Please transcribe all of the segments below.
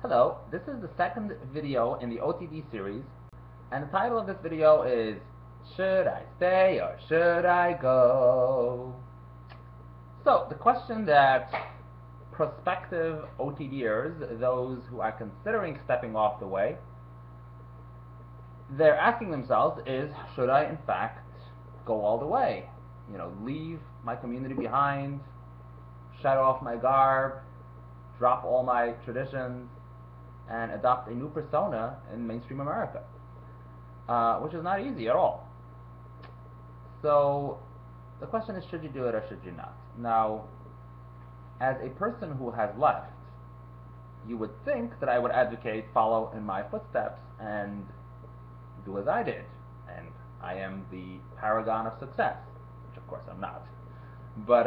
Hello, this is the second video in the OTD series, and the title of this video is Should I Stay or Should I Go? So, the question that prospective OTDers, those who are considering stepping off the way, they're asking themselves is, should I in fact go all the way? Leave my community behind, shed off my garb, drop all my traditions, and adopt a new persona in mainstream America, which is not easy at all. So the question is, should you do it or should you not? Now, as a person who has left, you would think that I would advocate follow in my footsteps and do as I did, and I am the paragon of success, which of course I'm not. But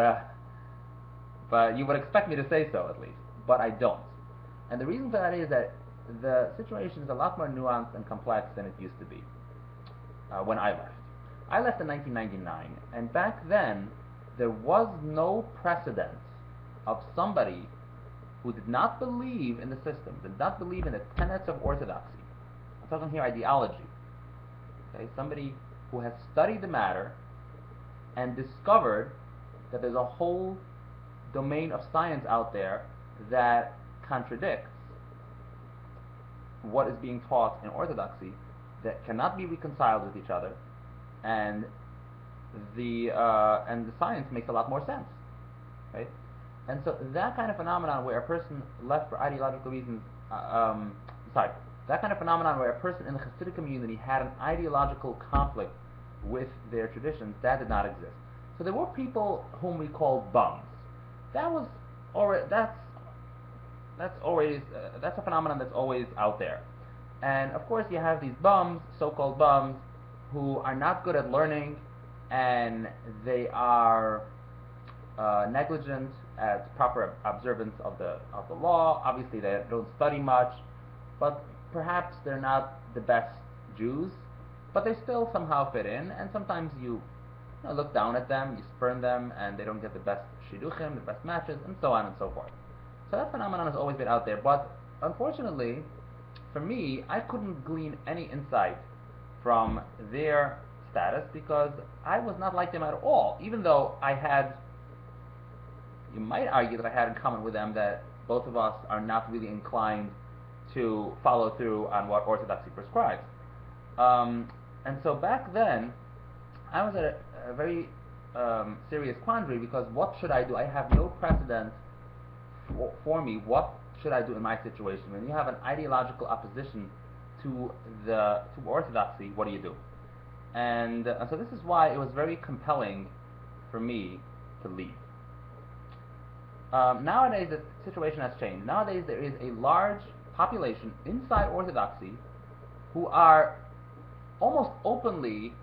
you would expect me to say so at least, but I don't. And the reason for that is that the situation is a lot more nuanced and complex than it used to be when I left. I left in 1999, and back then there was no precedent of somebody who did not believe in the system, did not believe in the tenets of orthodoxy. I'm talking here ideology. Okay? Somebody who has studied the matter and discovered that there's a whole domain of science out there that contradicts what is being taught in orthodoxy, that cannot be reconciled with each other, and the science makes a lot more sense, right? And so that kind of phenomenon where a person left for ideological reasons, that kind of phenomenon where a person in the Hasidic community had an ideological conflict with their traditions, that did not exist. So there were people whom we called bums. That's a phenomenon that's always out there. And of course you have these bums, so-called bums, who are not good at learning, and they are negligent at proper observance of the law. Obviously they don't study much, but perhaps they're not the best Jews, but they still somehow fit in, and sometimes you look down at them, you spurn them, and they don't get the best shidduchim, the best matches, and so on and so forth. So that phenomenon has always been out there, but unfortunately, for me, I couldn't glean any insight from their status because I was not like them at all, even though you might argue that I had in common with them that both of us are not really inclined to follow through on what orthodoxy prescribes. And so back then, I was at a very serious quandary because what should I do? I have no precedent for me. What should I do in my situation? When you have an ideological opposition to orthodoxy, what do you do? And so this is why it was very compelling for me to leave. Nowadays, the situation has changed. Nowadays, there is a large population inside orthodoxy who are almost openly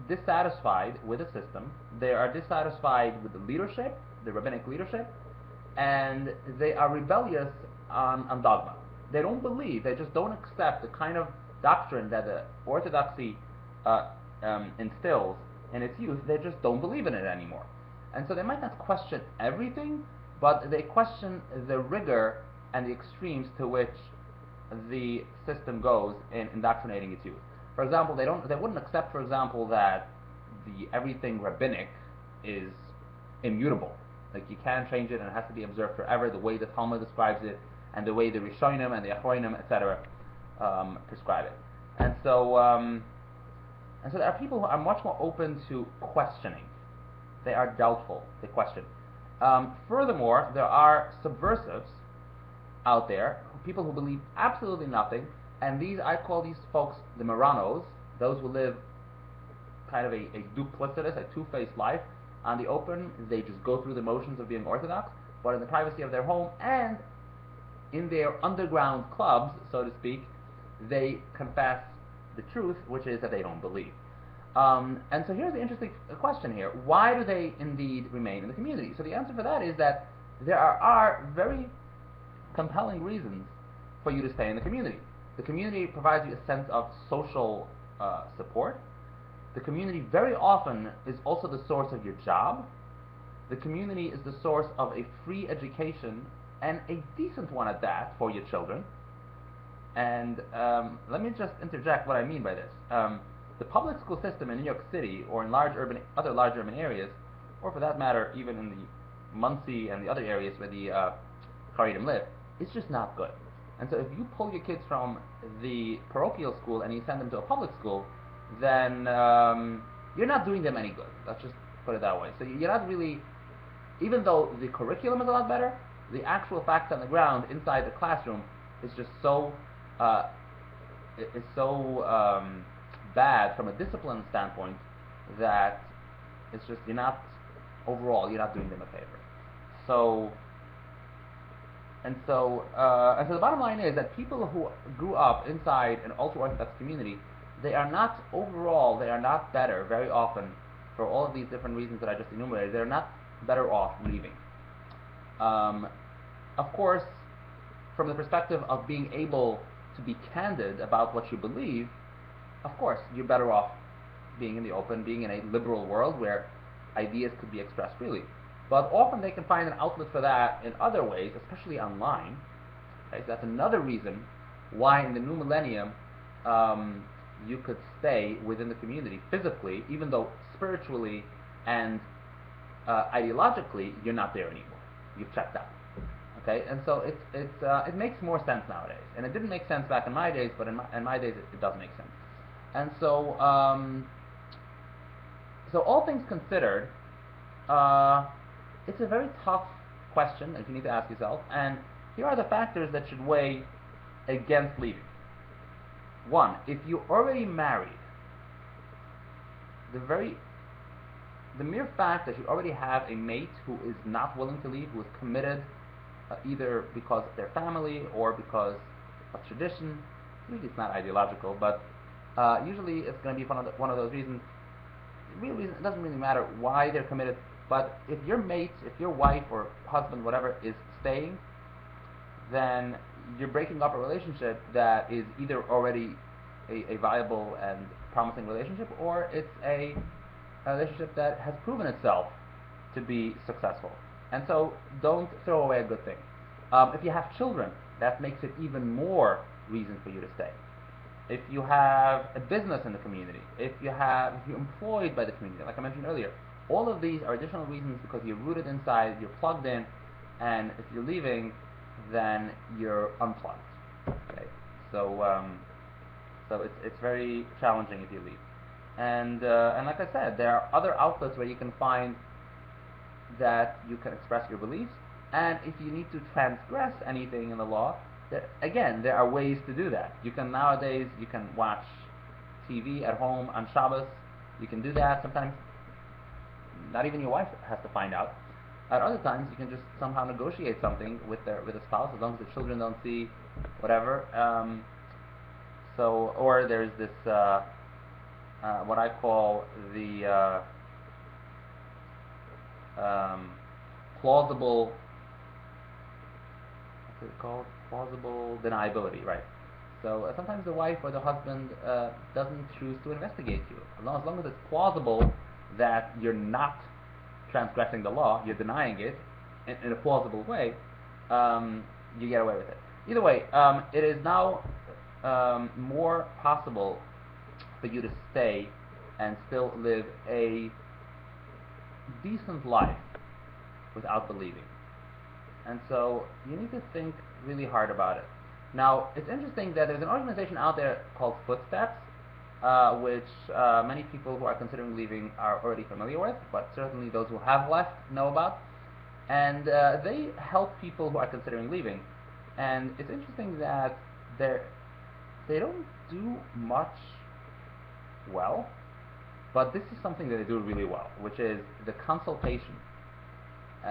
dissatisfied with the system. They are dissatisfied with the leadership, the rabbinic leadership, and they are rebellious on dogma. They don't believe, they just don't accept the kind of doctrine that the orthodoxy instills in its youth. They just don't believe in it anymore. And so they might not question everything, but they question the rigor and the extremes to which the system goes in indoctrinating its youth. For example, they wouldn't accept, for example, that everything rabbinic is immutable. Like you can't change it and it has to be observed forever, the way the Talmud describes it, and the way the Rishonim and the Achronim, etc., prescribe it. And so there are people who are much more open to questioning. They are doubtful. They question. Furthermore, there are subversives out there, people who believe absolutely nothing, and I call these folks the Moranos, those who live kind of a duplicitous, a two-faced life. On the open, they just go through the motions of being Orthodox, but in the privacy of their home and in their underground clubs, so to speak, they confess the truth, which is that they don't believe. And so here's the interesting question here. Why do they indeed remain in the community? So the answer for that is that there are very compelling reasons for you to stay in the community. The community provides you a sense of social support. The community very often is also the source of your job. The community is the source of a free education and a decent one at that for your children. And let me just interject what I mean by this. The public school system in New York City or in other large urban areas, or for that matter, even in the Muncie and the other areas where the Haredim live, is just not good. And so if you pull your kids from the parochial school and you send them to a public school, then you're not doing them any good. Let's just put it that way. So you're not really, even though the curriculum is a lot better, the actual facts on the ground inside the classroom is just so bad from a discipline standpoint that it's just you're not doing them a favor. So the bottom line is that people who grew up inside an ultra-Orthodox community, they are not better very often for all of these different reasons that I just enumerated. They're not better off leaving. Of course, from the perspective of being able to be candid about what you believe, of course, you're better off being in the open, being in a liberal world where ideas could be expressed freely. But often they can find an outlet for that in other ways, especially online. Okay, so that's another reason why in the new millennium you could stay within the community physically, even though spiritually and ideologically you're not there anymore. You've checked out. Okay, and so it makes more sense nowadays, and it didn't make sense back in my days, but in my days it does make sense. And so all things considered, it's a very tough question that you need to ask yourself, and here are the factors that should weigh against leaving. One, if you're already married, the mere fact that you already have a mate who is not willing to leave, who is committed, either because of their family or because of tradition. Usually it's not ideological, but usually it's going to be one of those reasons. It doesn't really matter why they're committed, but if your mate, if your wife or husband, whatever, is staying, then you're breaking up a relationship that is either already a viable and promising relationship, or it's a relationship that has proven itself to be successful. And so don't throw away a good thing. If you have children, that makes it even more reason for you to stay. If you have a business in the community, if you're employed by the community, like I mentioned earlier, all of these are additional reasons because you're rooted inside, you're plugged in, and if you're leaving, then you're unplugged. Okay, so it's very challenging if you leave. And like I said, there are other outlets where you can find that you can express your beliefs, and if you need to transgress anything in the law, there are ways to do that. Nowadays you can watch TV at home on Shabbos. You can do that. Sometimes not even your wife has to find out. At other times you can just somehow negotiate something with a spouse, as long as the children don't see whatever. Or there's this what I call the plausible, what's it called? Plausible deniability, right? So sometimes the wife or the husband doesn't choose to investigate you. As long as it's plausible that you're not transgressing the law, you're denying it in a plausible way, you get away with it. Either way, it is now more possible for you to stay and still live a decent life without believing. And so you need to think really hard about it. Now, it's interesting that there's an organization out there called Footsteps, which many people who are considering leaving are already familiar with, but certainly those who have left know about. And they help people who are considering leaving. And it's interesting that they don't do much well, but this is something that they do really well, which is the consultation.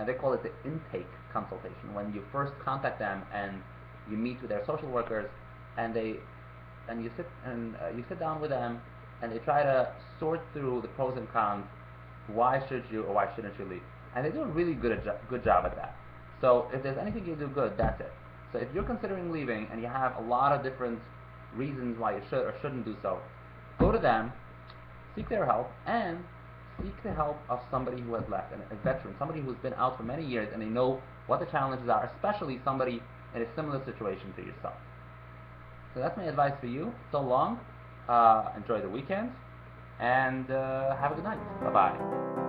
They call it the intake consultation. When you first contact them and you meet with their social workers, and you sit down with them, and they try to sort through the pros and cons. Why should you or why shouldn't you leave? And they do a really good job at that. So if there's anything you do good, that's it. So if you're considering leaving and you have a lot of different reasons why you should or shouldn't do so, go to them, seek their help, and seek the help of somebody who has left, a veteran, somebody who's been out for many years and they know what the challenges are, especially somebody in a similar situation to yourself. So that's my advice for you. So long. Enjoy the weekend, and have a good night. Bye-bye.